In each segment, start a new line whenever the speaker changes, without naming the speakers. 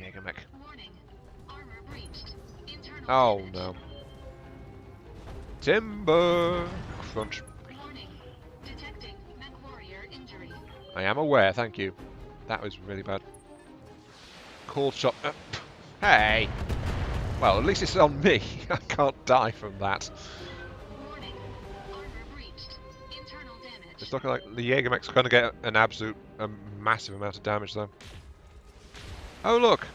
Jaeger mech.
Warning. Armor breached. Internal
Oh
damage.
no. Timber! Crunch.
Warning. Detecting mech warrior injury.
I am aware, thank you. That was really bad. Cold shot. Hey! Well, at least it's on me. I can't die from that.
Warning. Armor breached. Internal damage.
It's looking like the Jaeger mech's going to get an absolute massive amount of damage though. Oh look!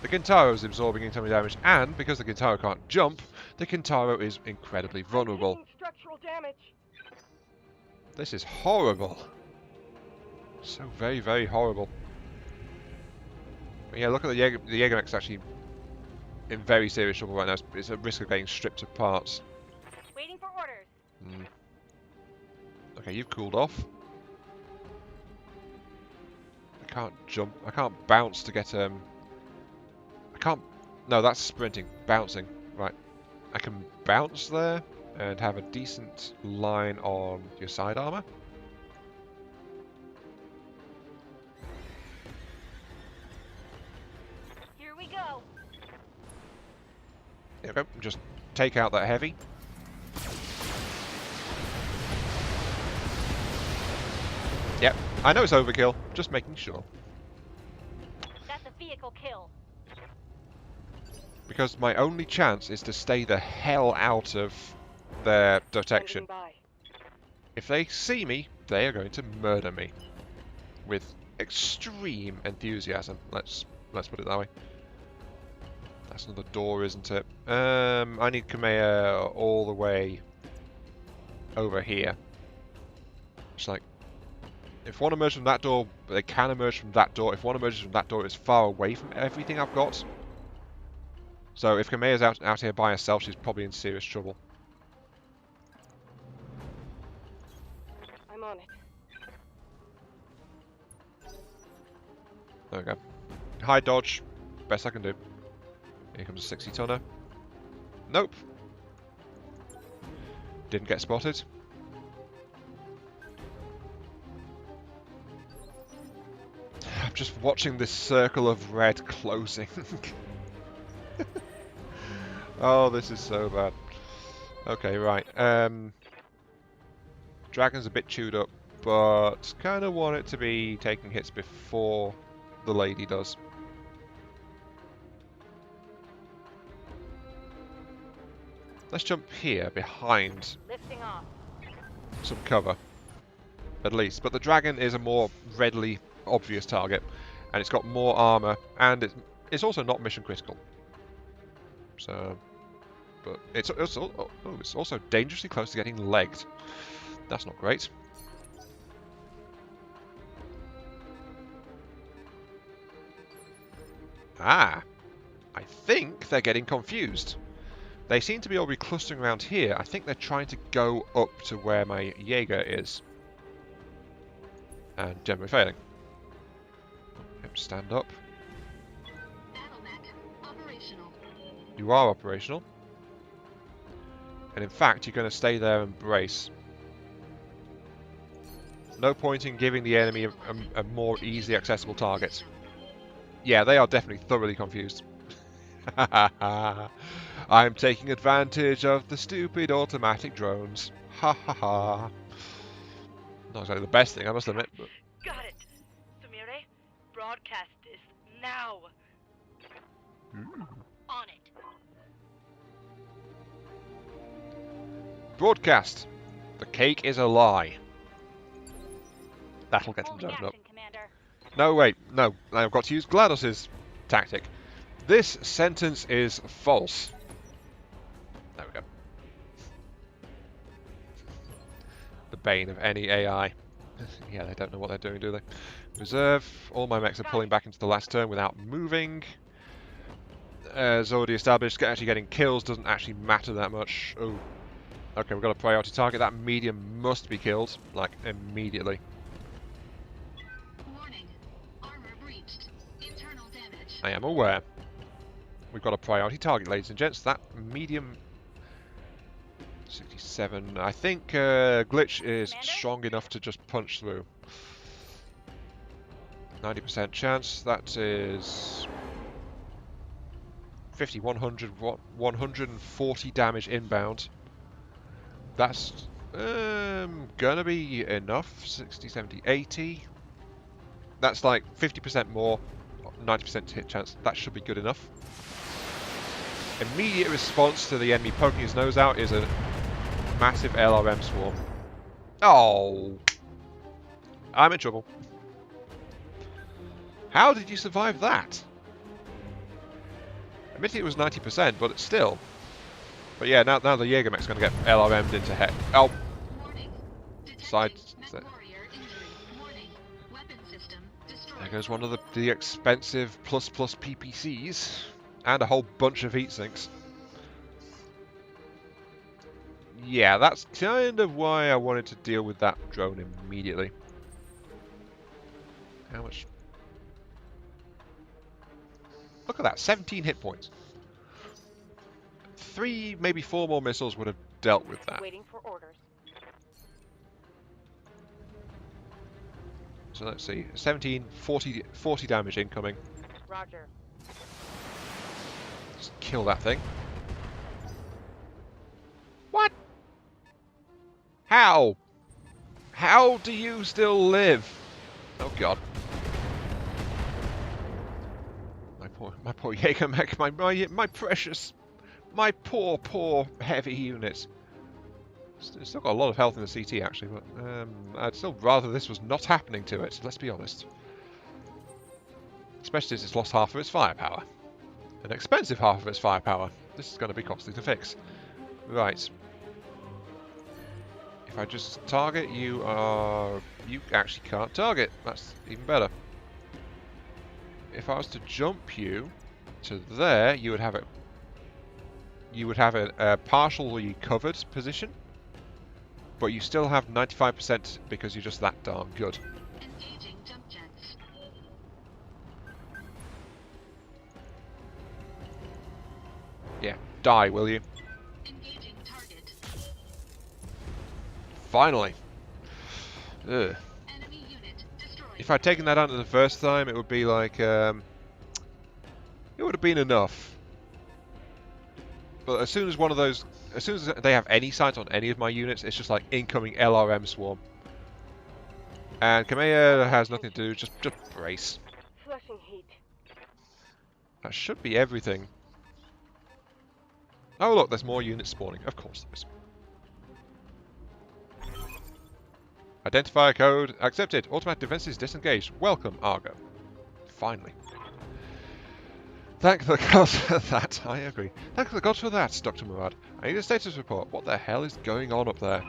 The Gintaro is absorbing incoming damage, and because the Gintaro can't jump, the Gintaro is incredibly vulnerable.
Structural damage.
This is horrible. So very, very horrible. But yeah, look at the Jaeger mech's actually in very serious trouble right now. It's at risk of getting stripped of parts.
Waiting for orders.
Okay, you've cooled off. I can't jump. I can't bounce to get I can't. No, that's sprinting. Bouncing. Right. I can bounce there and have a decent line on your side armor.
Here we go.
There we go. Just take out that heavy. Yep. I know it's overkill. Just making sure.
That's a vehicle kill.
Because my only chance is to stay the hell out of their detection. If they see me, they are going to murder me. With extreme enthusiasm. Let's put it that way. That's another door, isn't it? I need Kamea all the way over here. It's like, if one emerges from that door, they can emerge from that door. If one emerges from that door, it's far away from everything I've got. So if Kamea's out here by herself, she's probably in serious trouble.
I'm on it.
There we go. High dodge. Best I can do. Here comes a 60-tonner. Nope. Didn't get spotted. I'm just watching this circle of red closing. Oh, this is so bad. Okay, right. Dragon's a bit chewed up, but kind of want it to be taking hits before the lady does. Let's jump here behind
Lifting off.
some cover, at least. But the dragon is a more readily obvious target, and it's got more armor, and it's also not mission critical. So, but it's also dangerously close to getting legged. That's not great. Ah, I think they're getting confused. They seem to be all be clustering around here. I think they're trying to go up to where my Jaeger is. And generally failing. Yep, stand up.
Battletech operational.
You are operational. And in fact, you're going to stay there and brace. No point in giving the enemy a more easily accessible target. Yeah, they are definitely thoroughly confused. I'm taking advantage of the stupid automatic drones. Ha ha ha. Not exactly the best thing, I must admit. But...
Got it. Sumire, broadcast this now. On it.
Broadcast. The cake is a lie. That'll get them
Holding
jammed up.
action, Commander.
No, wait. No. I've got to use GLaDOS's tactic. This sentence is false. There we go. The bane of any AI. Yeah, they don't know what they're doing, do they? Reserve. All my mechs are pulling back into the last turn without moving. As already established, actually getting kills doesn't actually matter that much. Oh. Okay, we've got a priority target. That medium must be killed, like, immediately.
Warning. Armor breached. Internal damage.
I am aware. We've got a priority target, ladies and gents. That medium 67. I think Glitch is
Commander?
strong enough to just punch through. 90% chance. That is 50, 100, 140 damage inbound. That's gonna be enough. 60, 70, 80. That's like 50% more, 90% hit chance. That should be good enough. Immediate response to the enemy poking his nose out is a massive LRM swarm. Oh! I'm in trouble. How did you survive that? Admittedly it was 90%, but it's still. But yeah, now the Jägermech's going to get LRM'd into heck. Oh! Side. There goes one of the expensive plus PPCs. And a whole bunch of heat sinks. Yeah, that's kind of why I wanted to deal with that drone immediately. How much? Look at that, 17 hit points. 3, maybe 4 more missiles would have dealt with that.
Waiting for orders.
So let's see, 17, 40 damage incoming.
Roger.
Just kill that thing. What? How? How do you still live? Oh god. My poor Jägermech, my precious, my poor heavy unit. It's still got a lot of health in the CT actually, but I'd still rather this was not happening to it, let's be honest. Especially as it's lost half of its firepower. An expensive half of its firepower. This is going to be costly to fix. Right. If I just target, you actually can't target. That's even better. If I was to jump you to there, you would have a partially covered position, but you still have 95% because you're just that darn good.
Engaging jump jets.
Yeah, die, will you?
Engaging target.
Finally. Ugh.
Enemy unit destroyed.
If I'd taken that out the first time, it would be like, it would have been enough. But as soon as as soon as they have any sight on any of my units, it's just like incoming LRM swarm. And Kamea has nothing to do, just brace.
Flushing heat.
That should be everything. Oh look, there's more units spawning. Of course there is. Identifier code accepted. Automatic defenses disengaged. Welcome, Argo. Finally. Thank the gods for that. I agree. Thank the gods for that, Dr. Murad. I need a status report. What the hell is going on up there?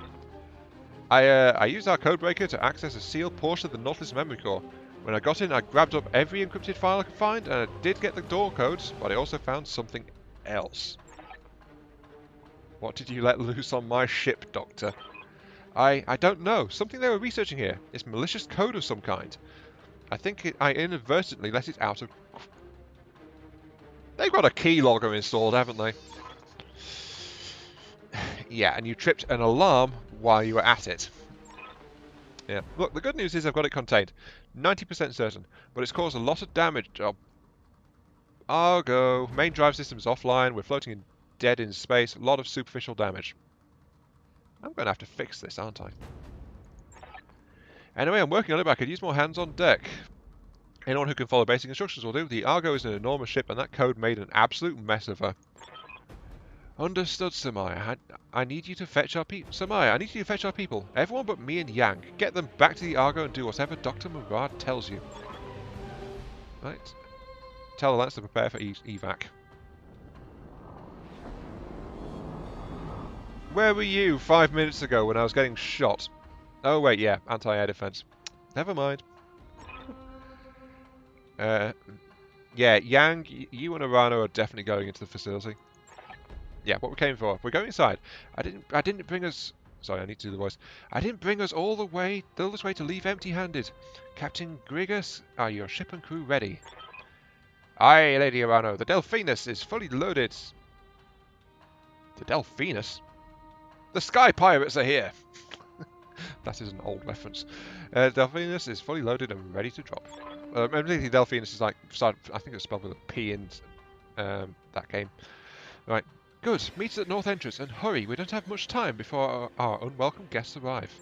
I used our codebreaker to access a sealed portion of the Nautilus memory core. When I got in, I grabbed up every encrypted file I could find, and I did get the door codes, but I also found something else. What did you let loose on my ship, Doctor? I don't know. Something they were researching here. It's malicious code of some kind. I think I inadvertently let it out of... They've got a keylogger installed, haven't they? Yeah, and you tripped an alarm while you were at it. Yeah. Look, the good news is I've got it contained. 90% certain. But it's caused a lot of damage. Oh. Argo. Main drive system is offline. We're floating dead in space. A lot of superficial damage. I'm going to have to fix this, aren't I? Anyway, I'm working on it, but I could use more hands on deck. Anyone who can follow basic instructions will do. The Argo is an enormous ship, and that code made an absolute mess of her. Understood, Samaya. I need you to fetch our people. Samaya, I need you to fetch our people. Everyone but me and Yang. Get them back to the Argo and do whatever Dr. Murad tells you. Right. Tell the Lance to prepare for evac. Where were you 5 minutes ago when I was getting shot? Oh wait, yeah, anti-air defense. Never mind. Yeah, Yang, you and Arano are definitely going into the facility. Yeah, what we came for. We're going inside. I didn't bring us... Sorry, I need to do the voice. I didn't bring us all this way to leave empty-handed. Captain Grigas, are your ship and crew ready? Aye, Lady Arano. The Delphinus is fully loaded. The Delphinus? The Sky Pirates are here! That is an old reference. Delphinus is fully loaded and ready to drop. Evidently Delphinus is like, I think it's spelled with a P and that game. Right, good. Meet us at North Entrance and hurry. We don't have much time before our unwelcome guests arrive.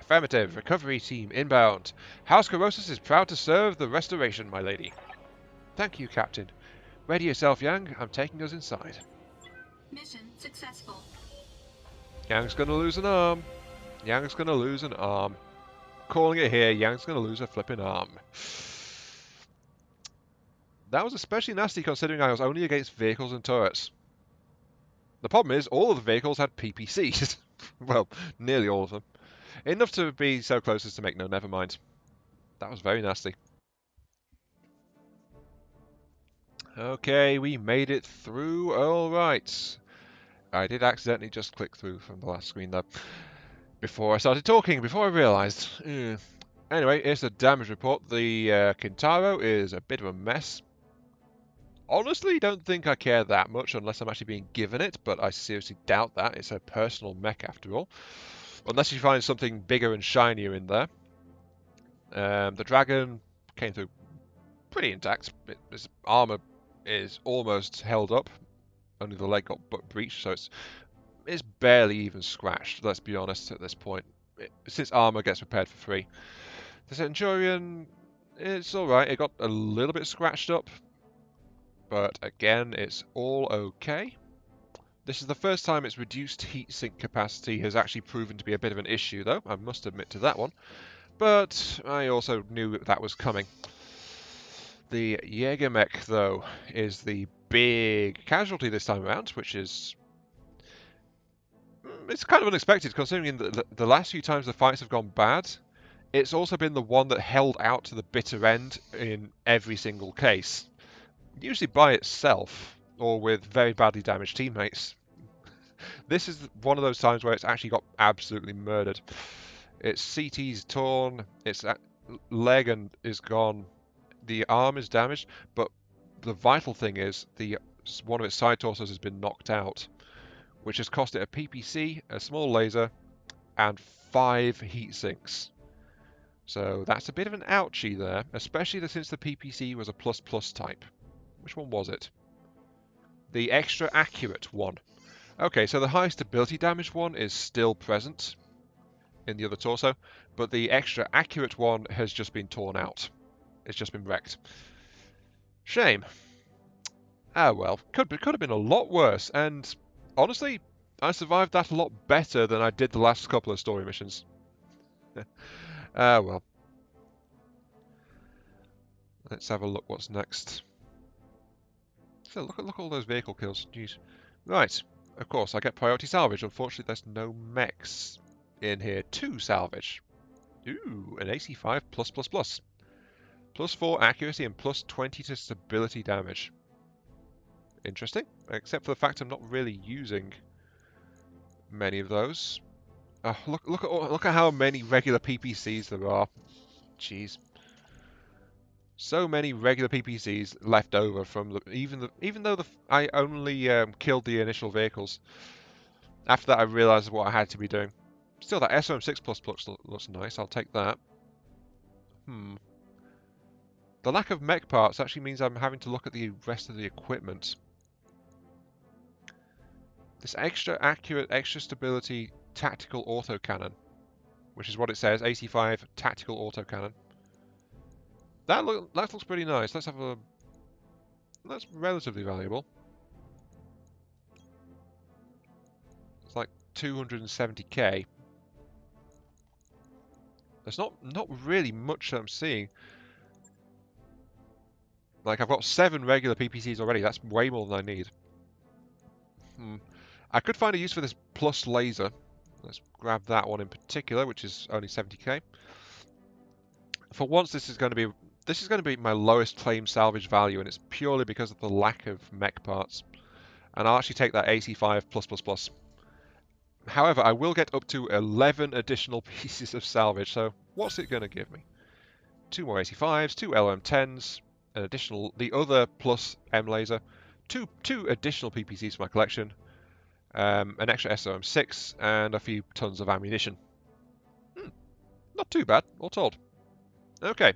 Affirmative. Recovery team inbound. House Corrosus is proud to serve the restoration, my lady. Thank you, Captain. Ready yourself, Yang. I'm taking us inside.
Mission successful.
Yang's gonna lose an arm. Yang's gonna lose an arm. Calling it here, Yang's gonna lose a flipping arm. That was especially nasty considering I was only against vehicles and turrets. The problem is, all of the vehicles had PPCs. Well, nearly all of them. Enough to be so close as to make no never mind. That was very nasty. Okay, we made it through. Alright. I did accidentally just click through from the last screen though. Before I started talking, before I realised. Anyway, here's the damage report. The Kintaro is a bit of a mess. Honestly, don't think I care that much unless I'm actually being given it, but I seriously doubt that. It's a personal mech after all. Unless you find something bigger and shinier in there. The dragon came through pretty intact. Its armour is almost held up. Only the leg got breached, so it's barely even scratched, let's be honest, at this point. Since armour gets repaired for free. The Centurion, it's alright. It got a little bit scratched up. But again, it's all okay. This is the first time its reduced heatsink capacity has actually proven to be a bit of an issue, though. I must admit to that one. But I also knew that was coming. The Jägermech, though, is the big casualty this time around, which is... It's kind of unexpected, considering the last few times the fights have gone bad. It's also been the one that held out to the bitter end in every single case. Usually by itself, or with very badly damaged teammates. This is one of those times where it's actually got absolutely murdered. Its CT's torn, its leg is gone, the arm is damaged, but the vital thing is one of its side torsos has been knocked out, which has cost it a PPC, a small laser, and 5 heat sinks. So that's a bit of an ouchie there, especially since the PPC was a ++ type. Which one was it? The extra accurate one. Okay, so the high stability damage one is still present in the other torso, but the extra accurate one has just been torn out. It's just been wrecked. Shame. Ah well, could have been a lot worse, and honestly, I survived that a lot better than I did the last couple of story missions. Ah well. Let's have a look what's next. So look at all those vehicle kills. Jeez. Right. Of course, I get priority salvage. Unfortunately, there's no mechs in here to salvage. Ooh, an AC5 +++. +4 accuracy and +20 to stability damage. Interesting. Except for the fact I'm not really using many of those. Look at how many regular PPCs there are. Jeez. So many regular PPCs left over from even though I only killed the initial vehicles. After that, I realised what I had to be doing. Still, that SOM6 looks nice. I'll take that. The lack of mech parts actually means I'm having to look at the rest of the equipment. This extra accurate, extra stability tactical autocannon, which is what it says, AC5 tactical autocannon. That looks pretty nice. Let's have a... That's relatively valuable. It's like 270k. There's not really much I'm seeing. Like, I've got 7 regular PPCs already. That's way more than I need. I could find a use for this plus laser. Let's grab that one in particular, which is only 70k. For once, this is going to be my lowest claim salvage value, and it's purely because of the lack of mech parts. And I'll actually take that AC5 +++. However, I will get up to 11 additional pieces of salvage, so what's it going to give me? 2 more AC5s, 2 LM10s, an additional, the other plus M laser, two additional PPCs for my collection, an extra SOM6, and a few tons of ammunition. Not too bad, all told. Okay.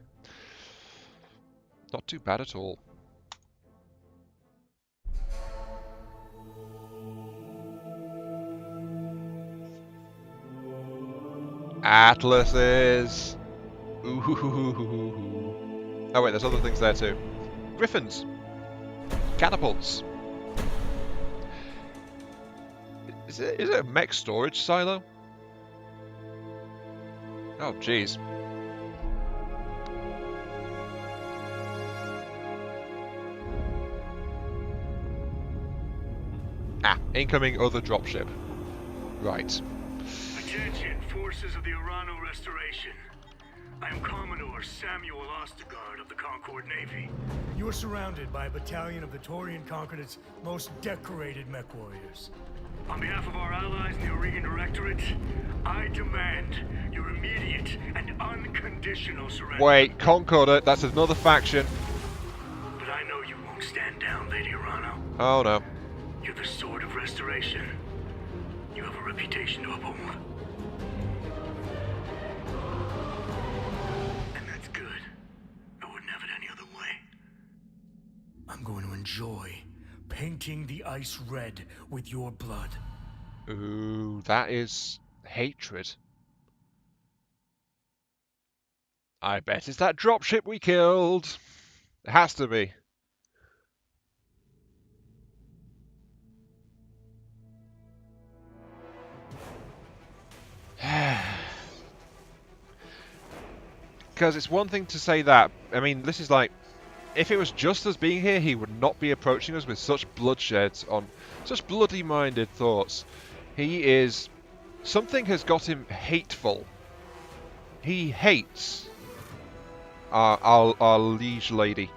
Not too bad at all. Atlases. Ooh. Oh wait, there's other things there too. Griffins. Catapults. Is it a mech storage silo? Oh jeez. Ah, incoming other dropship. Right.
Attention, forces of the Urano Restoration. I am Commodore Samuel Ostergaard of the Concord Navy. You are surrounded by a battalion of the Taurian Concordate's most decorated mech warriors. On behalf of our allies in the Aurigan Directorate, I demand your immediate and unconditional surrender.
Wait, Concordate, that's another faction.
But I know you won't stand down, Lady Urano.
Oh no.
You're the Sword of Restoration. You have a reputation to uphold. And that's good. I wouldn't have it any other way. I'm going to enjoy painting the ice red with your blood.
Ooh, that is hatred. I bet it's that dropship we killed. It has to be. Because it's one thing to say that. I mean, this is like, if it was just us being here, he would not be approaching us with such bloodshed on, such bloody-minded thoughts. He is, something has got him hateful. He hates our liege lady.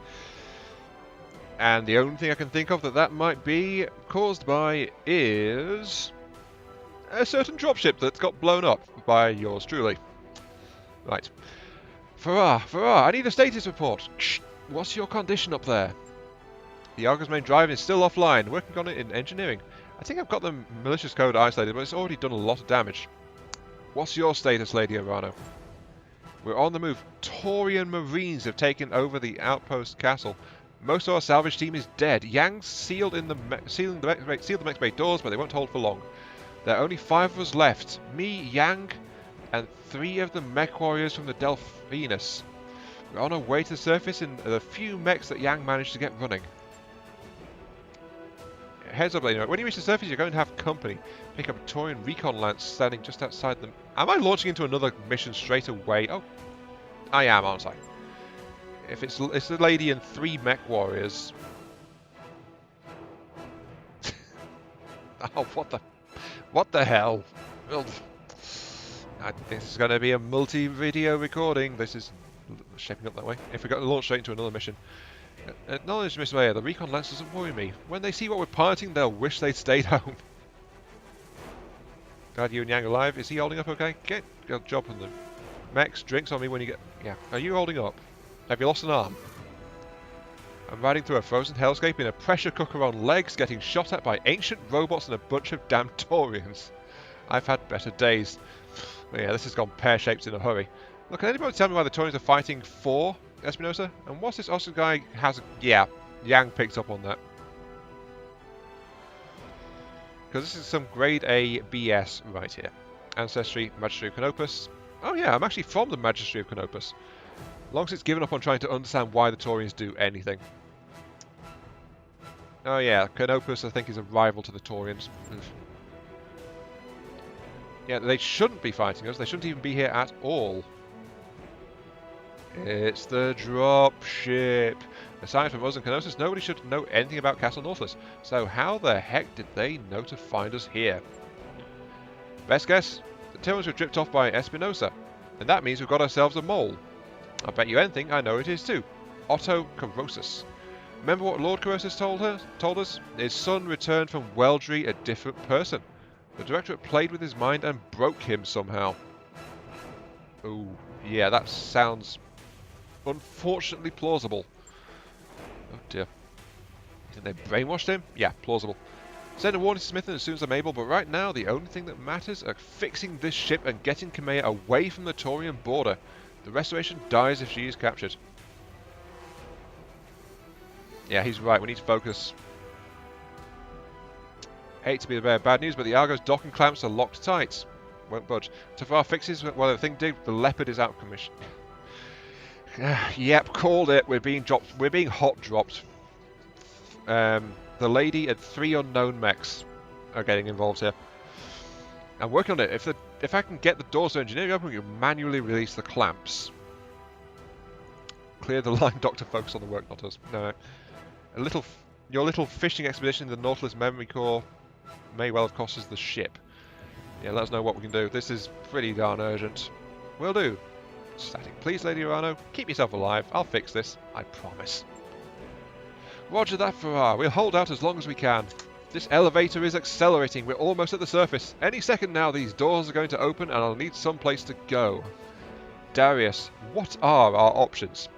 And the only thing I can think of that might be caused by is a certain dropship that got blown up by yours truly. Right. Farah, I need a status report. Shh. What's your condition up there? The Argo's main drive is still offline. Working on it in engineering. I think I've got the malicious code isolated, but it's already done a lot of damage. What's your status, Lady Urano? We're on the move. Taurian Marines have taken over the outpost castle. Most of our salvage team is dead. Yang sealed the mech bay doors, but they won't hold for long. There are only 5 of us left. Me, Yang, and 3 of the mech warriors from the Delphinus. We're on our way to the surface in the few mechs that Yang managed to get running. Heads up, lady. When you reach the surface, you're going to have company. Pick up a Taurian recon lance standing just outside them. Am I launching into another mission straight away? Oh, I am, aren't I? If it's the lady and 3 mech warriors. Oh, what the hell? This is going to be a multi-video recording. This is shaping up that way. If we got to launch straight into another mission. Acknowledge, Miss Mayor, the recon lance doesn't worry me. When they see what we're piloting, they'll wish they'd stayed home. Glad you and Yang are alive. Is he holding up okay? Get a job on them. Max, drinks on me when you get... Yeah. Are you holding up? Have you lost an arm? I'm riding through a frozen hellscape in a pressure cooker on legs, getting shot at by ancient robots and a bunch of damn Taurians. I've had better days. Well, yeah, this has gone pear-shaped in a hurry. Look, can anybody tell me why the Taurians are fighting for Espinosa? And what's this Austin guy has... Yeah, Yang picked up on that. Because this is some grade A BS right here. Ancestry, Magistry of Canopus. Oh yeah, I'm actually from the Magistry of Canopus. Long since given up on trying to understand why the Taurians do anything. Oh yeah, Canopus I think is a rival to the Taurians. Yeah, they shouldn't be fighting us. They shouldn't even be here at all. It's the dropship. Aside from us and Kenosis, nobody should know anything about Castle Northwest. So how the heck did they know to find us here? Best guess? The Taurians were dripped off by Espinosa. And that means we've got ourselves a mole. I bet you anything I know it is too. Otto Corrosus. Remember what Lord Corrosus told us? His son returned from Weldry a different person. The Directorate played with his mind and broke him somehow. Ooh, yeah, that sounds unfortunately plausible. Oh dear. Did they brainwashed him? Yeah, plausible. Send a warning to Smith as soon as I'm able, but right now the only thing that matters are fixing this ship and getting Kamea away from the Taurian border. The Restoration dies if she is captured. Yeah, he's right. We need to focus. Hate to be the bearer of bad news, but the Argo's docking clamps are locked tight. Won't budge. So far fixes, well, the thing did, the Leopard is out of commission. Yep, called it. We're being dropped. We're being hot dropped. The lady and 3 unknown mechs are getting involved here. I'm working on it. If I can get the doors to engineering open, we can manually release the clamps. Clear the line, Doctor. Focus on the work, not us. No. Your little fishing expedition in the Nautilus Memory Core may well have cost us the ship. Yeah, let us know what we can do. This is pretty darn urgent. Will do. Static. Please, Lady Urano, keep yourself alive. I'll fix this. I promise. Roger that, Farrar. We'll hold out as long as we can. This elevator is accelerating. We're almost at the surface. Any second now, these doors are going to open and I'll need some place to go. Darius, what are our options?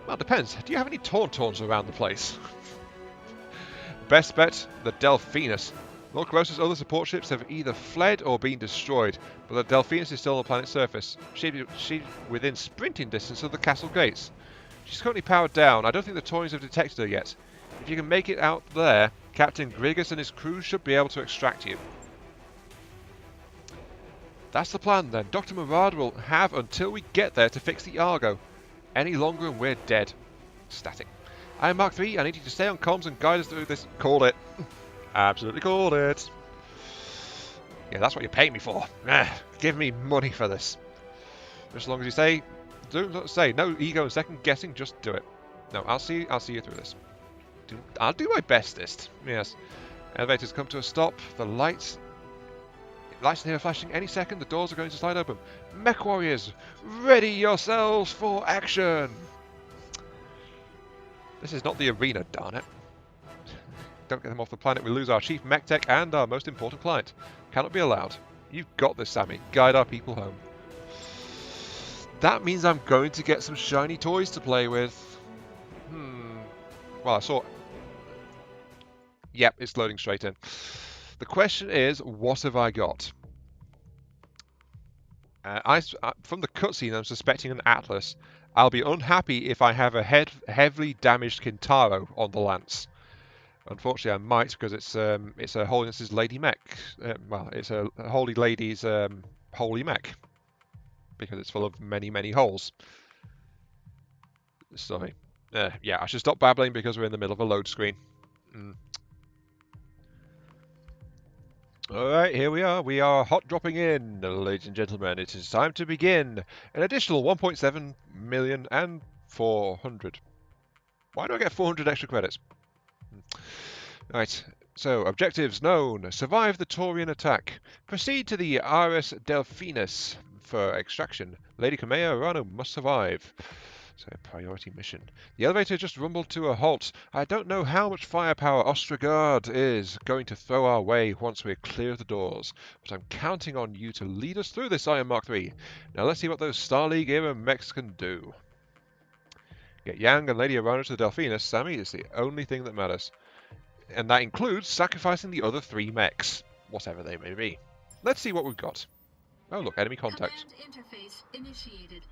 Well, it depends. Do you have any Tauntauns around the place? Best bet, the Delphinus. Lord Colossus' other support ships have either fled or been destroyed, but the Delphinus is still on the planet's surface. She's within sprinting distance of the castle gates. She's currently powered down. I don't think the Taurians have detected her yet. If you can make it out there, Captain Grigus and his crew should be able to extract you. That's the plan then. Dr. Murad will have until we get there to fix the Argo. Any longer and we're dead. Static. I am Mark III. I need you to stay on comms and guide us through this. Called it. Absolutely called it. Yeah, that's what you're paying me for. Give me money for this. Just as long as you say, no ego and second guessing, just do it. No, I'll see you through this. I'll do my bestest. Yes. Elevators come to a stop. The lights in here are flashing any second. The doors are going to slide open. Mech warriors, ready yourselves for action. This is not the arena, darn it. Don't get them off the planet, we lose our chief mech tech and our most important client. Cannot be allowed. You've got this, Sammy. Guide our people home. That means I'm going to get some shiny toys to play with. Well, I saw... Yep, it's loading straight in. The question is, what have I got? From the cutscene, I'm suspecting an Atlas. I'll be unhappy if I have a heavily damaged Kintaro on the Lance. Unfortunately, I might, because it's Her Holiness's Lady Mech. Well, it's a Holy Lady's Holy Mech, because it's full of many, many holes. Sorry. Yeah, I should stop babbling because we're in the middle of a load screen. Alright, here we are. We are hot dropping in, ladies and gentlemen. It is time to begin an additional 1.7 million and 400. Why do I get 400 extra credits? Right, so objectives known. Survive the Taurian attack. Proceed to the Ares Delphinus for extraction. Lady Kamea Urano must survive. So, priority mission. The elevator just rumbled to a halt. I don't know how much firepower Ostrogard is going to throw our way once we're clear of the doors, but I'm counting on you to lead us through this, Iron Mark III. Now let's see what those Star League era mechs can do. Get Yang and Lady Urano to the Delphinus, Sammy, is the only thing that matters. And that includes sacrificing the other 3 mechs, whatever they may be. Let's see what we've got. Oh look, enemy contact.
Command interface initiated.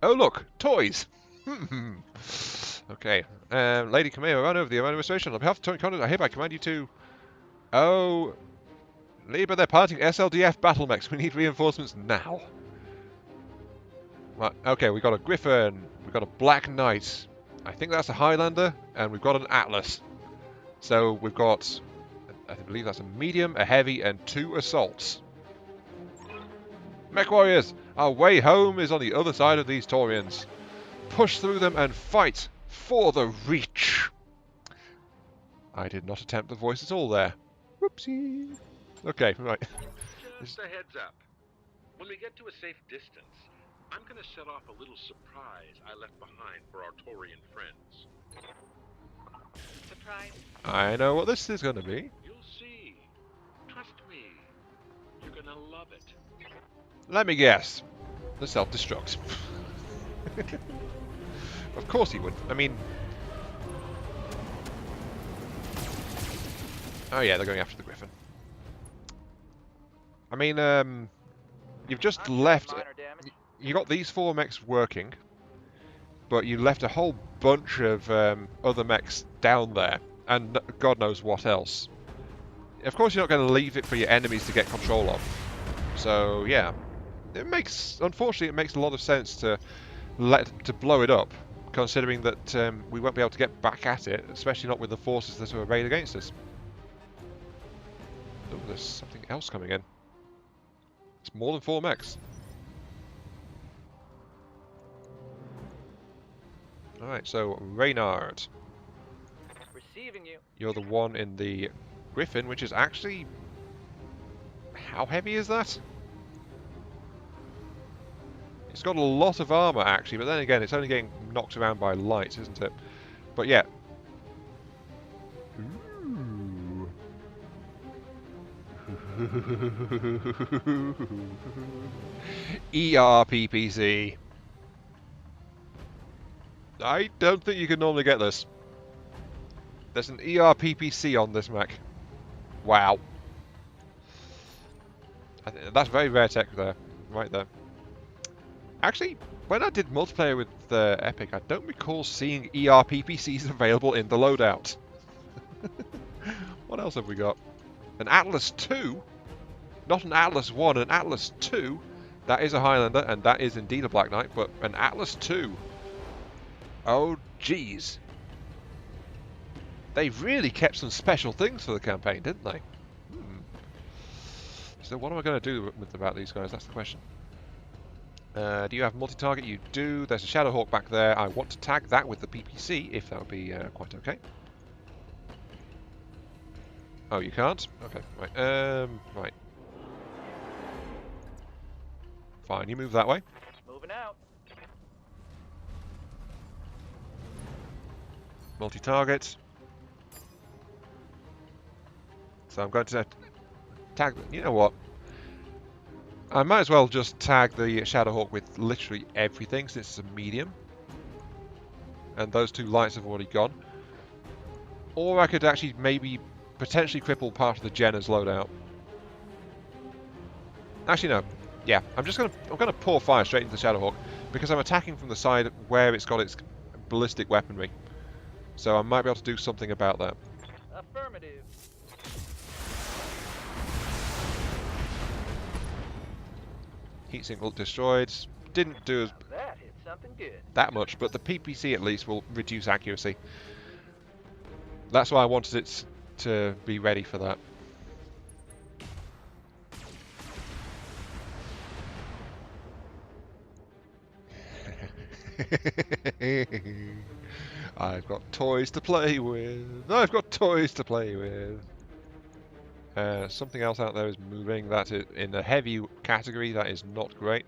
Oh look, toys! Okay, Lady Kamea Urano of the Urano Administration, on behalf of the Taurian Congress, I hereby command you to... Oh... Lieber, they're piloting SLDF battle mechs, we need reinforcements now. Right, okay, we've got a Griffin, we've got a Black Knight, I think that's a Highlander, and we've got an Atlas. So we've got, I believe that's a medium, a heavy, and 2 assaults. Mech warriors, our way home is on the other side of these Taurians. Push through them and fight for the Reach. I did not attempt the voice at all there. Whoopsie. Okay, right.
Just a heads up. When we get to a safe distance, I'm going to set off a little surprise I left behind for our Taurian friends.
Surprise.
I know what this is going to be.
You'll see. Trust me. You're going to love it.
Let me guess. The self-destruct. Of course he would. I mean... Oh yeah, they're going after the Griffin. I mean, you've just left... You got these 4 mechs working, but you left a whole bunch of other mechs down there, and God knows what else. of course you're not going to leave it for your enemies to get control of. So yeah, unfortunately it makes a lot of sense to blow it up, considering that we won't be able to get back at it, especially not with the forces that are arrayed against us. Oh, there's something else coming in. It's more than 4 mechs. Alright, so Reynard.
Receiving you.
You're the one in the Griffin, which is actually... How heavy is that? It's got a lot of armor, actually, but then again, it's only getting knocked around by light, isn't it? But yeah. Ooh. ERPPC. I don't think you can normally get this. There's an ERPPC on this mech. Wow. That's very rare tech there. Right there. Actually, when I did multiplayer with Epic, I don't recall seeing ERPPCs available in the loadout. What else have we got? An Atlas 2? Not an Atlas 1, an Atlas 2. That is a Highlander, and that is indeed a Black Knight, but an Atlas 2. Oh, jeez. They really kept some special things for the campaign, didn't they? So what am I going to do about these guys? That's the question. Do you have multi-target? You do. There's a Shadowhawk back there. I want to tag that with the PPC, if that would be quite okay. Oh, you can't? Okay, right. Right. Fine, you move that way.
Moving out.
Multi-target. So I'm going to tag... You know what? I might as well just tag the Shadowhawk with literally everything, since it's a medium. And those 2 lights have already gone. Or I could actually maybe potentially cripple part of the Jenner's loadout. Actually, no. Yeah, I'm gonna pour fire straight into the Shadowhawk because I'm attacking from the side where it's got its ballistic weaponry. So I might be able to do something about that.
Affirmative.
Heatsink destroyed. Didn't do
That hit something good.
that much, but the PPC at least will reduce accuracy. That's why I wanted it to be ready for that. I've got toys to play with. I've got toys to play with. Something else out there is moving. That is in the heavy category. That is not great.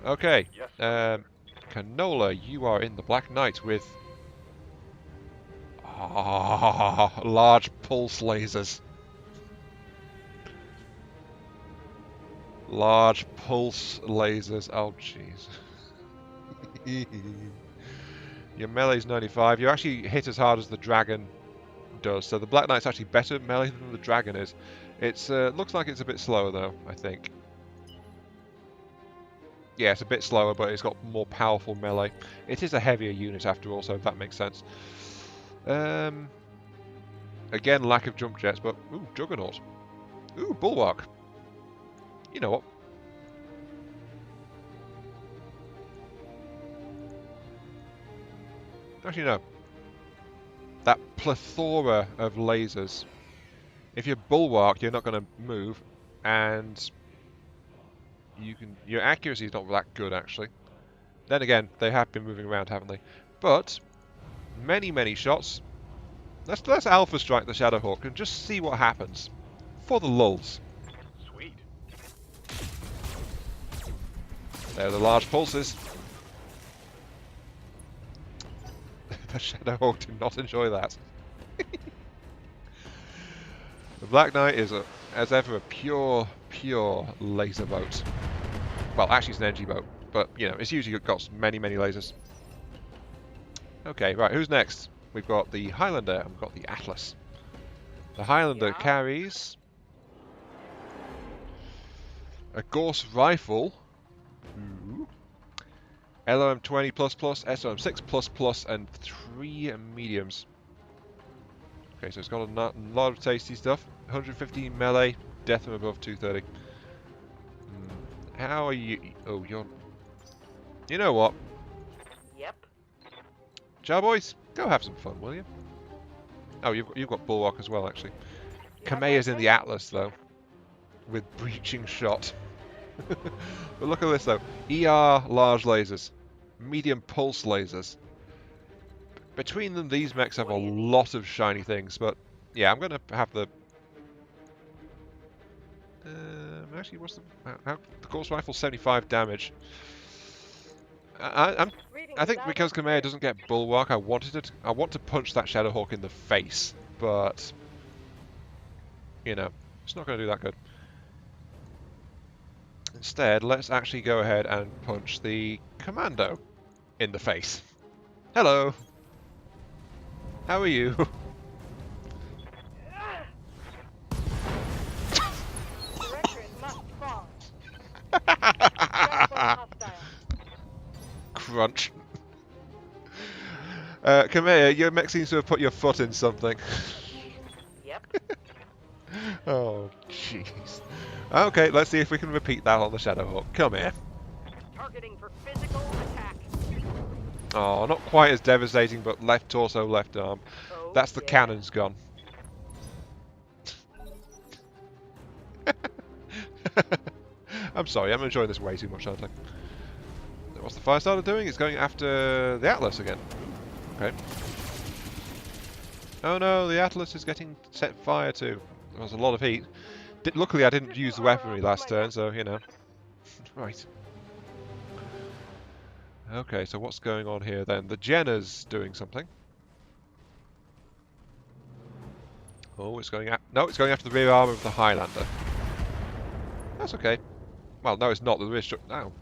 Okay.
Yes.
Canola, you are in the Black Knight with large pulse lasers. Large pulse lasers. Oh, jeez. Your melee's 95. You actually hit as hard as the dragon does. So the Black Knight's actually better melee than the dragon is. It's looks like it's a bit slower though, I think. Yeah, it's a bit slower, but it's got more powerful melee. It is a heavier unit after all, so that makes sense. Again, lack of jump jets, but ooh, Juggernaut. Ooh, Bulwark. You know what? Actually, no. That plethora of lasers. If you're Bulwark, you're not going to move, and your accuracy is not that good, actually. Then again, they have been moving around, haven't they? But many shots. Let's Alpha Strike the Shadowhawk and just see what happens for the lulz.
Sweet.
There are the large pulses. The Shadowhawk did not enjoy that. The Black Knight is, as ever, a pure laser boat. Well, actually it's an energy boat, but, you know, it's usually got many lasers. Okay, right, who's next? We've got the Highlander and we've got the Atlas. The Highlander carries a Gorse rifle. Ooh. LOM 20++, SOM 6++, and 3 mediums. Okay, so it's got a lot of tasty stuff. 115 melee, death from above 230. How are you? Oh, you're... You know what?
Yep.
Ciao, boys. Go have some fun, will you? Oh, you've got Bulwark as well, actually. Kameya's in the Atlas, though. With breaching shot. But look at this, though. ER large lasers. Medium pulse lasers. Between them, these mechs have a lot of shiny things, but... Yeah, I'm going to have the... Actually, what's the... the Gauss Rifle 75 damage. I think because Kameya doesn't get Bulwark, I want to punch that Shadowhawk in the face, but... You know, it's not going to do that good. Instead, let's actually go ahead and punch the Commando in the face. Hello! How are you? Crunch. Kameya, your mech seems to have put your foot in something.
Yep.
Oh, jeez. Okay, let's see if we can repeat that on the Shadowhawk. Come here.
Targeting for physical attack.
Oh, not quite as devastating, but left torso, left arm.
Oh,
That's the cannon's gone. I'm sorry, I'm enjoying this way too much, aren't I? What's the Firestarter doing? It's going after the Atlas again. Okay. Oh no, the Atlas is getting set fire to. There was a lot of heat. Luckily I didn't use the weaponry last turn, so, you know. Right. Okay, so what's going on here then? The Jenna's doing something. Oh, it's going no, it's going after the rear armor of the Highlander. That's okay. Well, no, it's not. The rear no.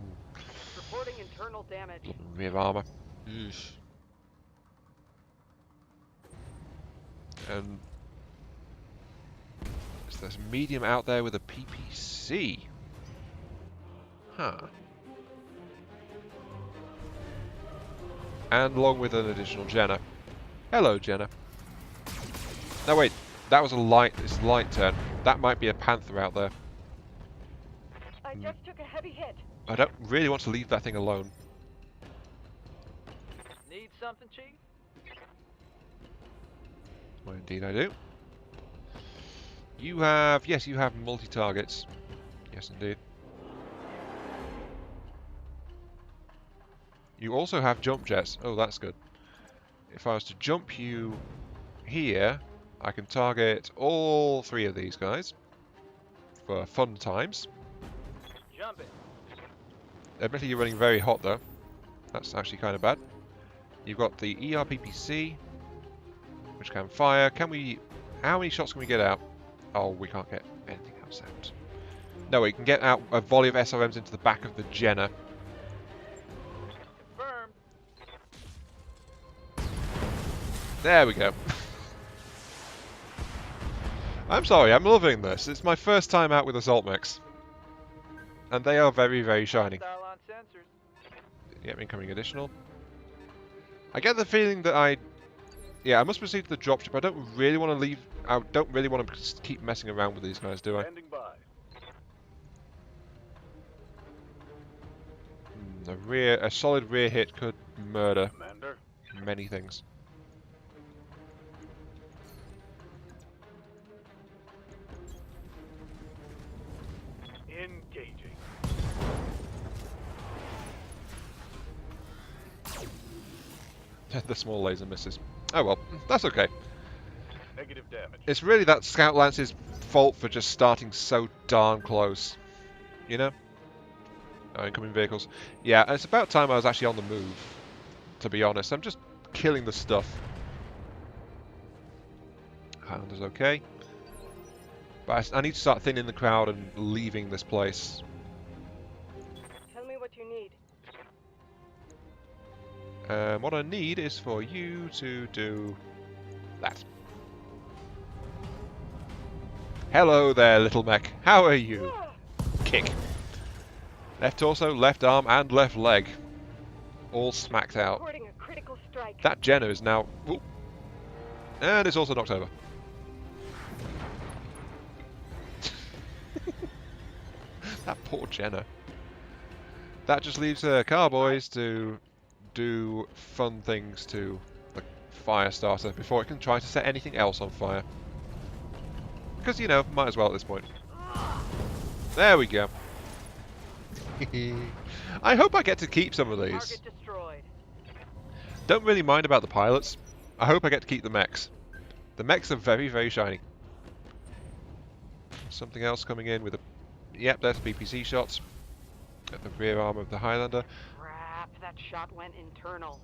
Reporting internal damage.
Rear armor. Eesh. And there's a medium out there with a PPC. Huh. And along with an additional Jenna. Hello, Jenna. No, wait. That was a light. It's a light turn. That might be a Panther out there.
I just took a heavy hit.
I don't really want to leave that thing alone.
Need something, Chief?
Well, indeed I do. You have... Yes, you have multi-targets. Yes, indeed. You also have jump jets. Oh, that's good. If I was to jump you here, I can target all three of these guys for fun times.
Jump it.
Admittedly, you're running very hot, though. That's actually kind of bad. You've got the ERPPC, which can fire. Can we... How many shots can we get out? Oh, we can't get anything else out. No, we can get out a volley of SRMs into the back of the Jenna.
Confirmed.
There we go. I'm sorry, I'm loving this. It's my first time out with Assault Mechs. And they are very, very shiny.
Style on sensors.
Yep, incoming additional. I get the feeling that yeah, I must proceed to the dropship. I don't really want to leave... I don't really want to keep messing around with these guys, do I?
Standing by.
A solid rear hit could murder
Commander.
many things.
Engaging.
The small laser misses. Oh well, that's okay.
Negative damage.
It's really that Scout Lance's fault for just starting so darn close. You know? Oh, incoming vehicles. Yeah, it's about time I was actually on the move, to be honest. I'm just killing the stuff. Highlander's okay. But I need to start thinning the crowd and leaving this place.
Tell me what you need.
What I need is for you to do that. Hello there, little mech. How are you? Kick. Left torso, left arm, and left leg. All smacked out.
Reporting a critical strike.
That Jenna is now... Ooh. And it's also knocked over. That poor Jenna. That just leaves Carboys to do fun things to the fire starter before it can try to set anything else on fire. Because, you know, might as well at this point. There we go. I hope I get to keep some of these.
Target destroyed.
Don't really mind about the pilots. I hope I get to keep the mechs. The mechs are very, very shiny. Something else coming in with a... Yep, there's PPC shots at the rear arm of the Highlander.
Crap, that shot went internal.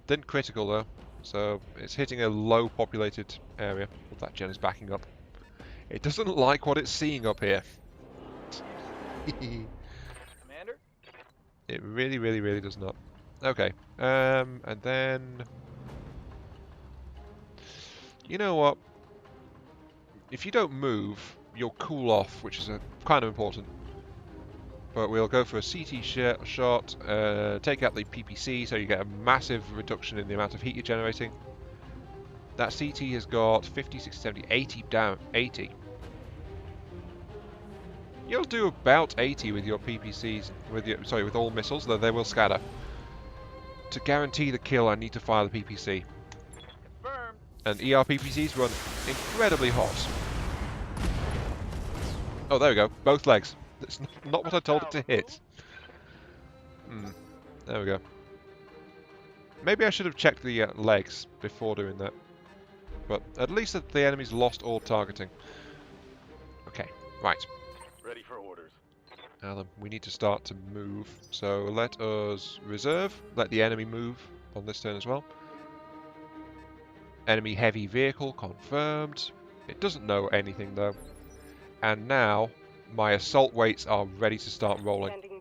Didn't critical though, so it's hitting a low populated area. Oh, that gen is backing up. It doesn't like what it's seeing up here.
Commander?
It really, really, really does not. Okay, and then... You know what? If you don't move, you'll cool off, which is kind of important. But we'll go for a CT shot, take out the PPC so you get a massive reduction in the amount of heat you're generating. That CT has got 50, 60, 70, 80 down, 80. You'll do about 80 with your PPCs, with all missiles, though they will scatter. To guarantee the kill, I need to fire the PPC.
Confirmed.
And ER PPCs run incredibly hot. Oh, there we go. Both legs. That's not what I told it to hit. There we go. Maybe I should have checked the legs before doing that. But at least the enemy's lost all targeting. Okay, right.
Ready for orders.
Now then, we need to start to move. So let us reserve. Let the enemy move on this turn as well. Enemy heavy vehicle confirmed. It doesn't know anything though. And now my assault weights are ready to start rolling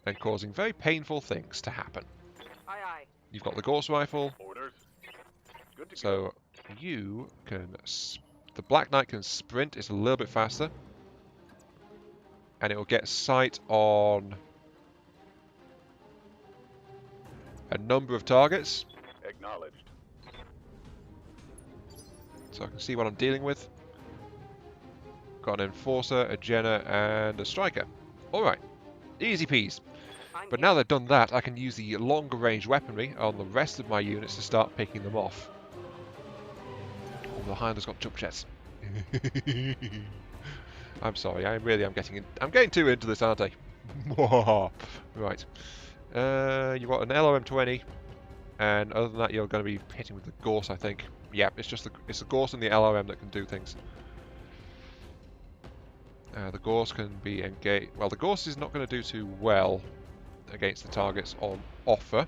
and causing very painful things to happen.
Aye, aye.
You've got the Gauss rifle,
Orders. Good to go.
so you can... The Black Knight can sprint, it's a little bit faster. And it will get sight on a number of targets.
Acknowledged.
So I can see what I'm dealing with. Got an Enforcer, a Jenner, and a Striker. Alright, easy peas. But now they've done that, I can use the longer range weaponry on the rest of my units to start picking them off. Oh, the Highlander's got jump jets. I'm sorry, I'm getting too into this, aren't I? Right. You've got an LRM-20, and other than that, you're going to be hitting with the Gauss, I think. Yeah, it's the Gauss and the LRM that can do things. The Gauss can be engaged. Well, the Gauss is not going to do too well against the targets on offer.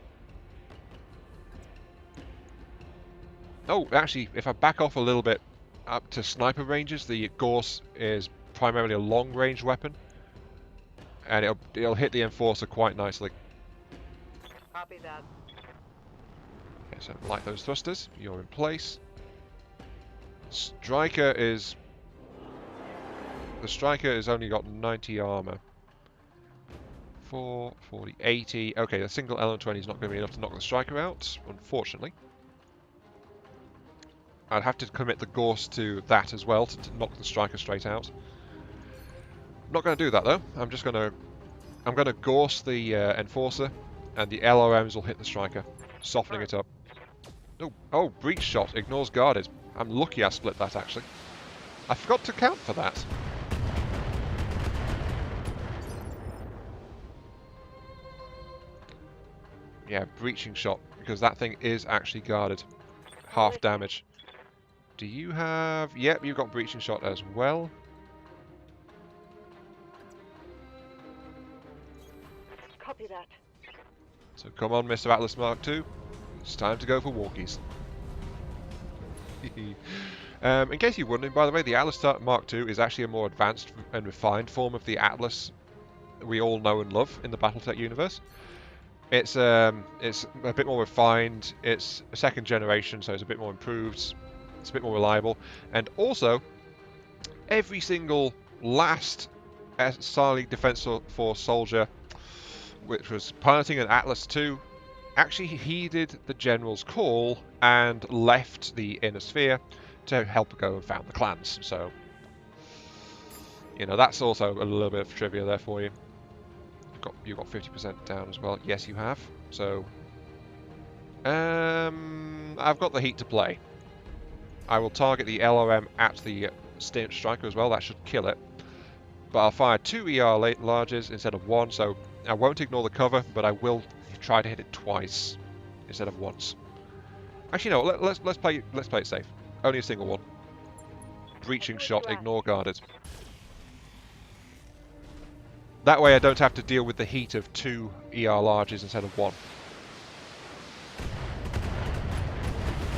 Oh, actually, if I back off a little bit up to sniper ranges, the Gauss is primarily a long-range weapon, and it'll hit the Enforcer quite nicely.
Copy that.
Okay, so light those thrusters. You're in place. Striker is... The Striker has only got 90 armor. 4, 40, 80. Okay, the single LM-20 is not going to be enough to knock the Striker out, unfortunately. I'd have to commit the Gauss to that as well to knock the Striker straight out. I'm not going to do that though. I'm going to Gauss the Enforcer, and the LRMs will hit the Striker, softening it up. Oh, breach shot ignores guarded. I'm lucky I split that actually. I forgot to count for that. Yeah, breaching shot, because that thing is actually guarded. Half damage. Do you have... Yep, you've got breaching shot as well.
Copy that.
So come on, Mr. Atlas Mark II. It's time to go for walkies. In case you're wondering, by the way, the Atlas Mark II is actually a more advanced and refined form of the Atlas we all know and love in the Battletech universe. It's a bit more refined, it's a second generation, so it's a bit more improved, it's a bit more reliable, and also, every single last Starlink Defense Force soldier, which was piloting an Atlas II, actually heeded the General's call and left the Inner Sphere to help go and found the clans, so... You know, that's also a little bit of trivia there for you. You've got 50% down as well. Yes, you have. So, I've got the heat to play. I will target the LRM at the striker as well. That should kill it. But I'll fire 2 ER larges instead of 1, so I won't ignore the cover, but I will try to hit it twice instead of once. Actually, no. Let's play it safe. Only a single one. Breaching shot. Ignore guarded. That way I don't have to deal with the heat of 2 ER larges instead of 1.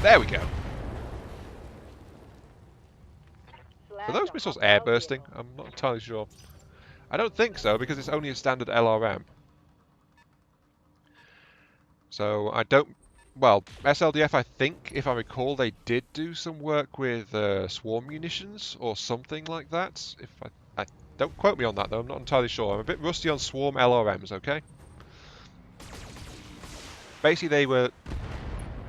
There we go. Are those missiles air bursting? I'm not entirely sure. I don't think so, because it's only a standard LRM. So I don't... Well, SLDF, I think, if I recall, they did do some work with swarm munitions or something like that. If I don't quote me on that, though. I'm not entirely sure. I'm a bit rusty on swarm LRMs, okay? Basically, they were...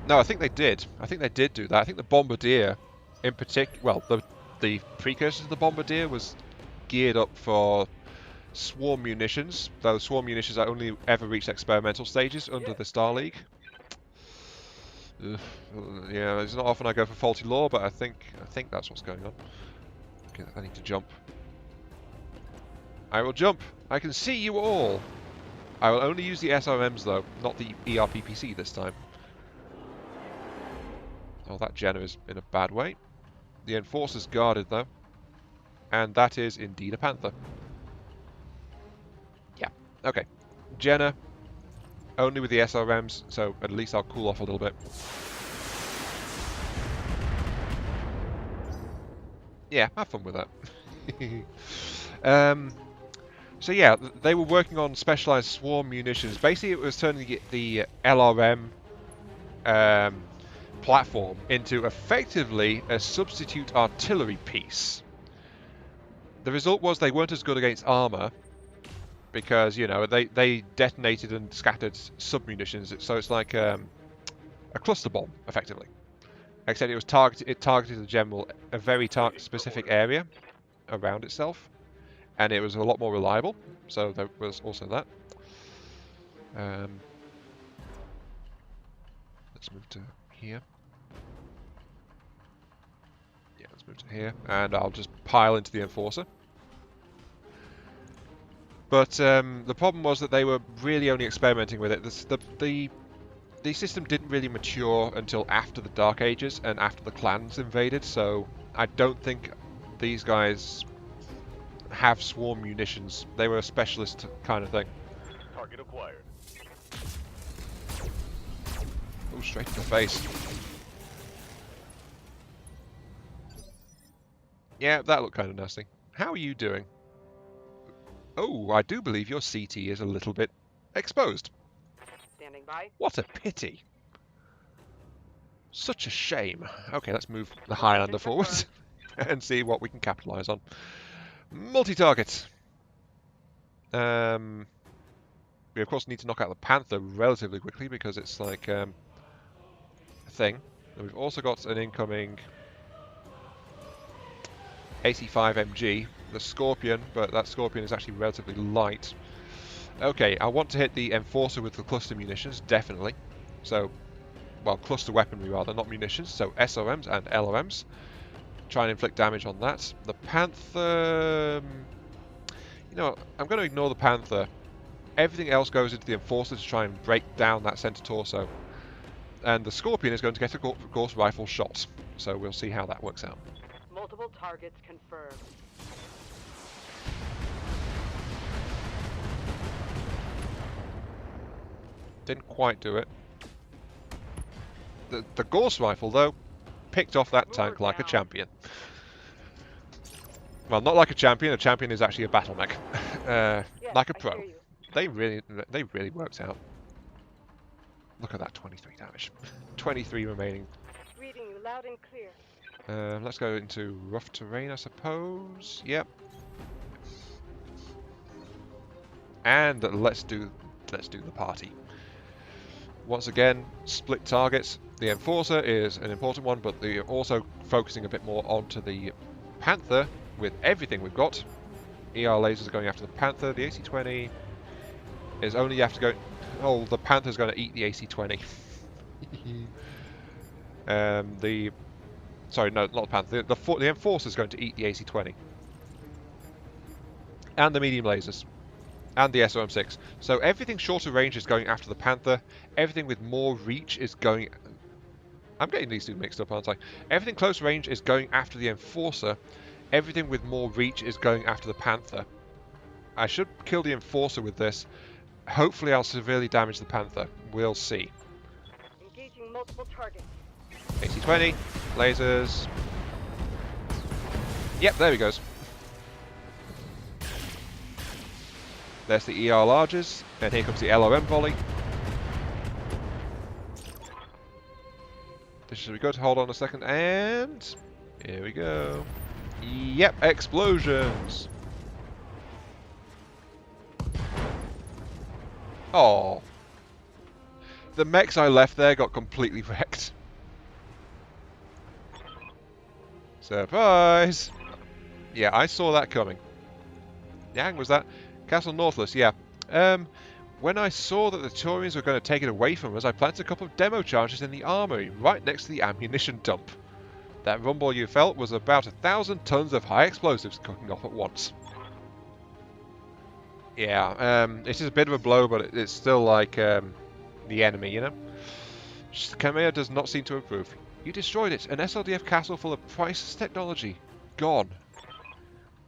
No, I think they did. I think they did do that. I think the Bombardier, in particular... Well, the precursor to the Bombardier was geared up for swarm munitions, though swarm munitions only ever reached experimental stages under the Star League. Yeah, it's not often I go for faulty lore, but I think that's what's going on. Okay, I need to jump. I will jump. I can see you all. I will only use the SRMs though, not the ERPPC this time. Oh, that Jenna is in a bad way. The Enforcer's guarded though, and that is indeed a Panther. Yeah, okay. Jenna, only with the SRMs, so at least I'll cool off a little bit. Yeah, have fun with that. So yeah, they were working on specialized swarm munitions. Basically, it was turning the LRM platform into effectively a substitute artillery piece. The result was they weren't as good against armor because, you know, they detonated and scattered sub-munitions, so it's like a cluster bomb, effectively. Except it targeted a very specific area around itself, and it was a lot more reliable, so there was also that. Let's move to here. Yeah, let's move to here, and I'll just pile into the Enforcer. But the problem was that they were really only experimenting with it. The system didn't really mature until after the Dark Ages and after the clans invaded, so I don't think these guys have swarm munitions. They were a specialist kind of thing.
Target acquired.
Oh, straight to the face. Yeah, that looked kind of nasty. How are you doing? Oh, I do believe your CT is a little bit exposed.
Standing by.
What a pity. Such a shame. Okay, let's move the Highlander forward and see what we can capitalize on. Multi-target. We of course need to knock out the Panther relatively quickly because it's like a thing. And we've also got an incoming AC-5MG, the Scorpion, but that Scorpion is actually relatively light. Okay, I want to hit the Enforcer with the cluster munitions, definitely. So, well, cluster weaponry rather, not munitions, so SRMs and LRMs. Try and inflict damage on that. The Panther... You know, I'm going to ignore the Panther. Everything else goes into the Enforcer to try and break down that center torso. And the Scorpion is going to get a Gauss rifle shot. So we'll see how that works out.
Multiple targets confirmed.
Didn't quite do it. The Gauss rifle, though, picked off that tank like a champion. Well, not like a champion. A champion is actually a battle mech, like a pro. They really worked out. Look at that, 23 damage, 23 remaining.
Reading you loud and clear.
Let's go into rough terrain, I suppose. Yep. And let's do the party. Once again, split targets. The Enforcer is an important one, but they're also focusing a bit more onto the Panther with everything we've got. ER lasers are going after the Panther. The AC-20 is only after going... Oh, the Panther's going to eat the AC-20. Sorry, no, not the Panther. The Enforcer's going to eat the AC-20. And the medium lasers. And the SOM-6. So everything shorter range is going after the Panther. Everything with more reach is going... I'm getting these two mixed up, aren't I? Everything close range is going after the Enforcer. Everything with more reach is going after the Panther. I should kill the Enforcer with this. Hopefully I'll severely damage the Panther. We'll see.
Engaging multiple targets.
AC-20. Lasers. Yep, there he goes. There's the ER larges. And here comes the LOM volley. This should be good. Hold on a second. And... here we go. Yep, explosions. Oh. The mechs I left there got completely wrecked. Surprise! Yeah, I saw that coming. Yang, was that? Castle Nautilus, yeah. When I saw that the Turians were going to take it away from us, I planted a couple of demo charges in the armory, right next to the ammunition dump. That rumble you felt was about 1,000 tons of high explosives cooking off at once. Yeah, it is a bit of a blow, but it's still like the enemy, you know? Kamea does not seem to improve. You destroyed it, an SLDF castle full of priceless technology. Gone.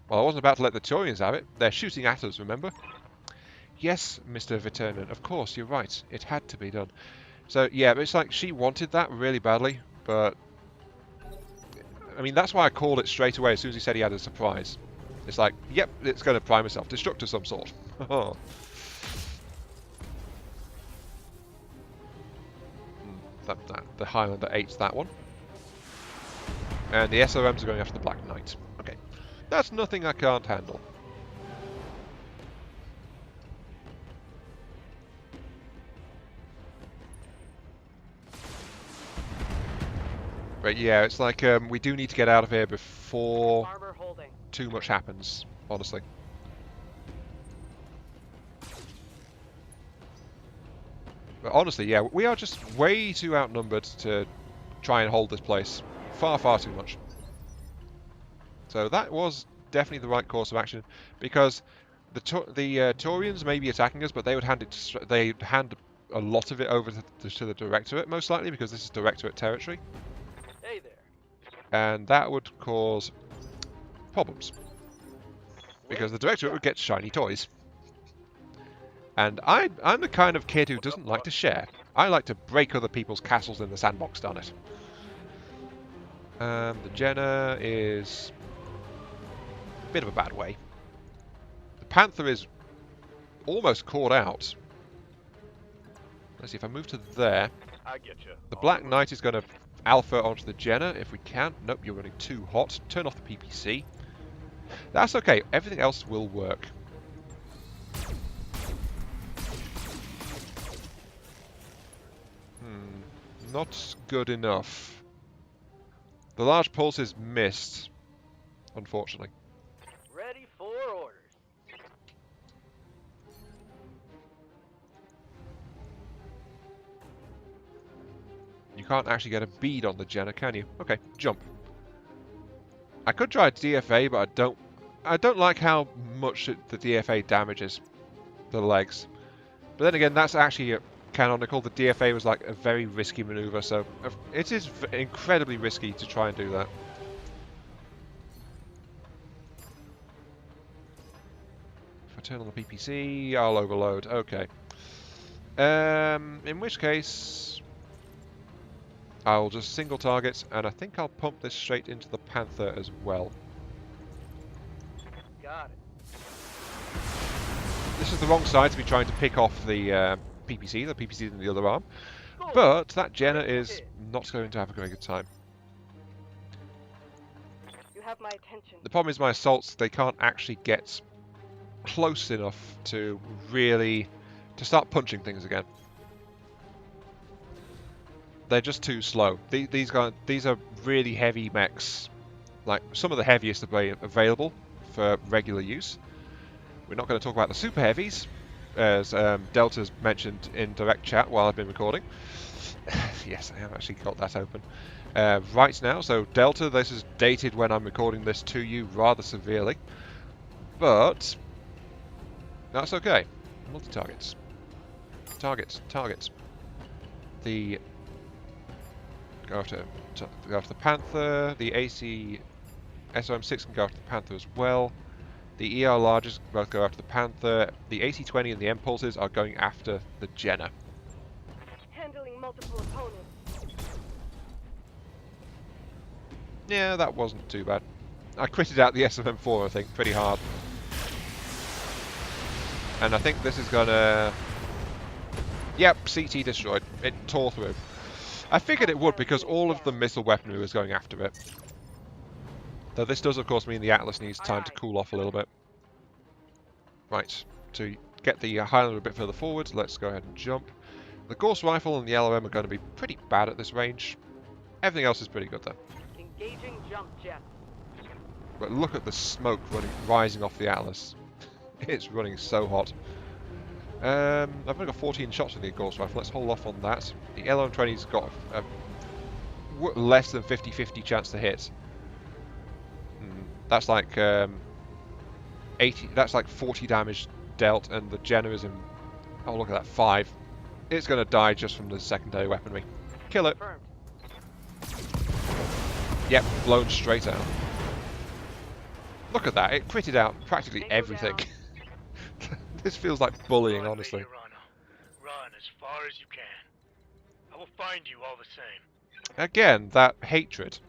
Well, I wasn't about to let the Turians have it. They're shooting at us, remember? Yes, Mr. Viternan, of course, you're right. It had to be done. So, yeah, it's like she wanted that really badly, but... I mean, that's why I called it straight away as soon as he said he had a surprise. It's like, yep, it's going to prime a self-destruct of some sort. The Highlander ate that one. And the SRMs are going after the Black Knight. Okay. That's nothing I can't handle. But yeah, it's like we do need to get out of here before too much happens, honestly. But honestly, yeah, we are just way too outnumbered to try and hold this place. Far, far too much. So that was definitely the right course of action, because the Taurians may be attacking us, but they would hand a lot of it over to the Directorate, most likely, because this is Directorate territory.
Hey there.
And that would cause problems. Because the Directorate would get shiny toys. And I'm the kind of kid who doesn't like to share. I like to break other people's castles in the sandbox, darn it. The Jenna is a bit of a bad way. The Panther is almost caught out. Let's see, if I move to there,
I get you.
the Black Knight is going to alpha onto the Jenna if we can. Nope, you're running too hot. Turn off the PPC. That's okay. Everything else will work. Not good enough. The large pulse is missed, unfortunately.
Ready for orders.
You can't actually get a bead on the Jenna, can you? Okay, jump. I could try a DFA, but I don't like how much the DFA damages the legs. But then again, that's actually canonical. The DFA was like a very risky maneuver, so it is incredibly risky to try and do that. If I turn on the PPC, I'll overload. Okay. In which case, I'll just single target, and I think I'll pump this straight into the Panther as well.
Got it.
This is the wrong side to be trying to pick off the PPC. The PPC is in the other arm. But that Jenna is not going to have a very good time.
You have my attention.
The problem is my assaults, they can't actually get close enough to really start punching things again. They're just too slow. These are really heavy mechs. Like some of the heaviest available for regular use. We're not going to talk about the super heavies, as Delta's mentioned in direct chat while I've been recording. Yes, I have actually got that open right now. So Delta, this is dated when I'm recording this to you rather severely, but that's okay. Multi-targets. Targets. The go after the Panther. The AC SRM6 can go after the Panther as well. The ER larges both go after the Panther. The AC-20 and the M-Pulses are going after the Jenner.
Handling multiple opponents.
Yeah, that wasn't too bad. I critted out the SRM4, I think, pretty hard. And I think this is gonna... Yep, CT destroyed. It tore through. I figured it would because all of the missile weaponry was going after it. Though this does, of course, mean the Atlas needs time to cool off a little bit. Right, to get the Highlander a bit further forward, let's go ahead and jump. The Gauss Rifle and the LRM are going to be pretty bad at this range. Everything else is pretty good, though.
Engaging jump jet.
But look at the smoke rising off the Atlas. It's running so hot. I've only got 14 shots with the Gauss Rifle. Let's hold off on that. The LM20's got a less than 50-50 chance to hit. That's like 80. That's like 40 damage dealt, and the Jenner is in. Oh, look at that, 5. It's going to die just from the secondary weaponry. Kill it.
Confirmed.
Yep, blown straight out. Look at that. It critted out practically everything. This feels like bullying,
Run,
honestly.
Majorano. Run as far as you can. I will find you all the same.
Again, that hatred.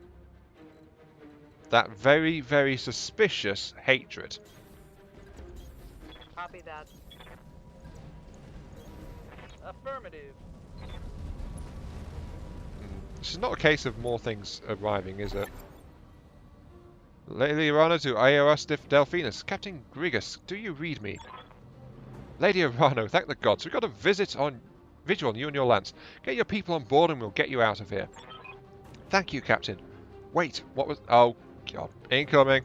That very, very suspicious hatred.
Copy that. Affirmative.
This is not a case of more things arriving, is it? Lady Arano to AOS Delphinus. Captain Grigus, do you read me? Lady Arano, thank the gods. We've got a vigil on you and your lance. Get your people on board and we'll get you out of here. Thank you, Captain. Wait, what was... Oh, God. Incoming.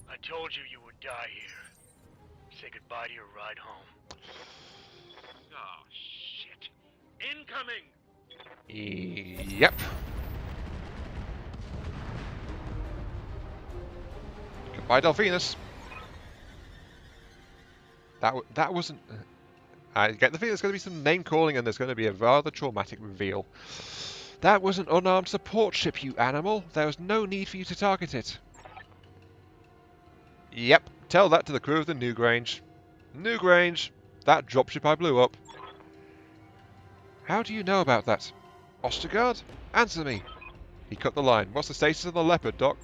I told you you would die here. Say goodbye to your ride home.
Oh, shit. Incoming!
Yep. Goodbye, Delphinus. That wasn't... I get the feeling there's going to be some name calling and there's going to be a rather traumatic reveal. That was an unarmed support ship, you animal. There was no need for you to target it. Yep, tell that to the crew of the Newgrange. Newgrange, that dropship I blew up. How do you know about that? Ostergaard? Answer me. He cut the line. What's the status of the Leopard, Doc?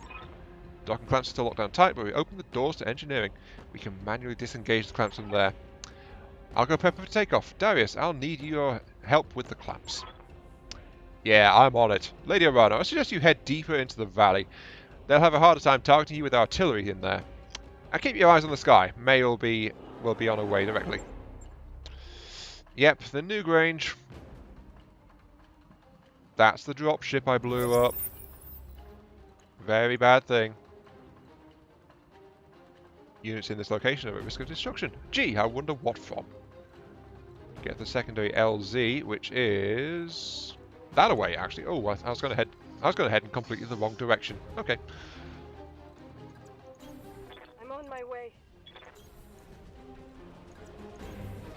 Dock and clamps are still locked down tight, but we open the doors to engineering. We can manually disengage the clamps from there. I'll go prep for takeoff. Darius, I'll need your help with the clamps. Yeah, I'm on it. Lady Arano, I suggest you head deeper into the valley. They'll have a harder time targeting you with artillery in there. And keep your eyes on the sky. May will be on her way directly. Yep, the Newgrange. That's the dropship I blew up. Very bad thing. Units in this location are at risk of destruction. Gee, I wonder what from. Get the secondary LZ, which is that away actually. Oh, I was going to head in completely the wrong direction. Okay.
I'm on my way.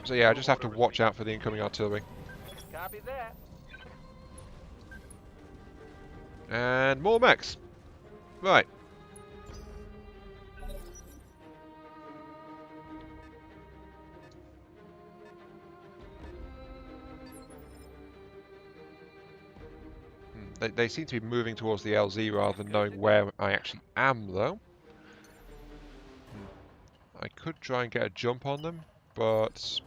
So yeah, I just have to watch out for the incoming artillery.
Copy that.
And more mechs. Right. They seem to be moving towards the LZ rather than knowing where I actually am, though. I could try and get a jump on them, but...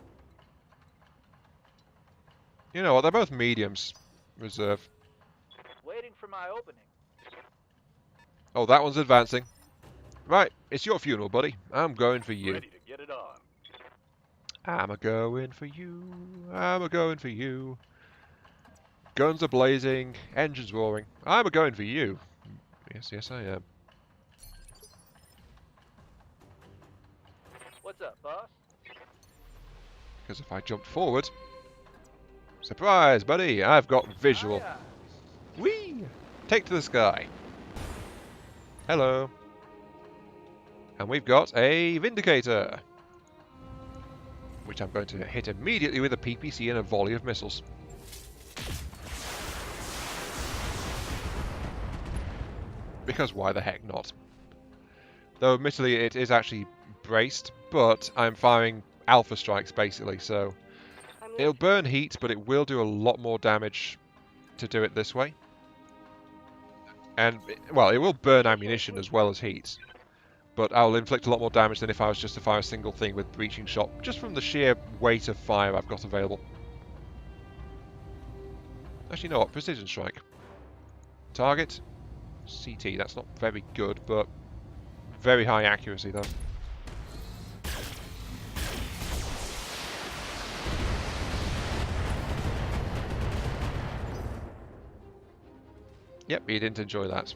You know what, they're both mediums. Reserve.
Waiting for my opening.
Oh, that one's advancing. Right, it's your funeral, buddy. I'm going for you.
Ready to get it on.
I'm a-going for you. I'm a-going for you. Guns are blazing, engines roaring. I'm a-going for you. Yes, yes I am.
What's What's up, boss?
Because if I jumped forward... Surprise, buddy! I've got visual.
Aye, aye.
Whee! Take to the sky. Hello. And we've got a Vindicator. Which I'm going to hit immediately with a PPC and a volley of missiles. Because why the heck not? Though admittedly it is actually braced, but I'm firing alpha strikes basically, so it'll burn heat, but it will do a lot more damage to do it this way. And, well, it will burn ammunition as well as heat, but I'll inflict a lot more damage than if I was just to fire a single thing with breaching shot, just from the sheer weight of fire I've got available. Actually, you know what? Precision strike. Target. CT. That's not very good, but very high accuracy, though. Yep, he didn't enjoy that.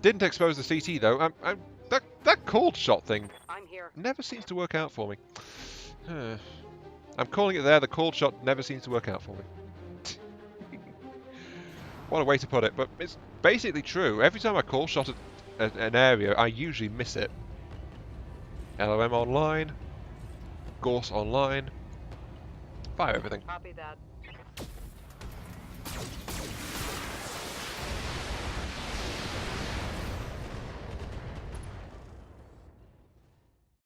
Didn't expose the CT, though. That cold shot thing
I'm here.
never seems to work out for me. I'm calling it there. The cold shot never seems to work out for me. What a way to put it, but it's basically true. Every time I call shot at an area, I usually miss it. LOM online. Gorse online. Fire everything.
Copy that.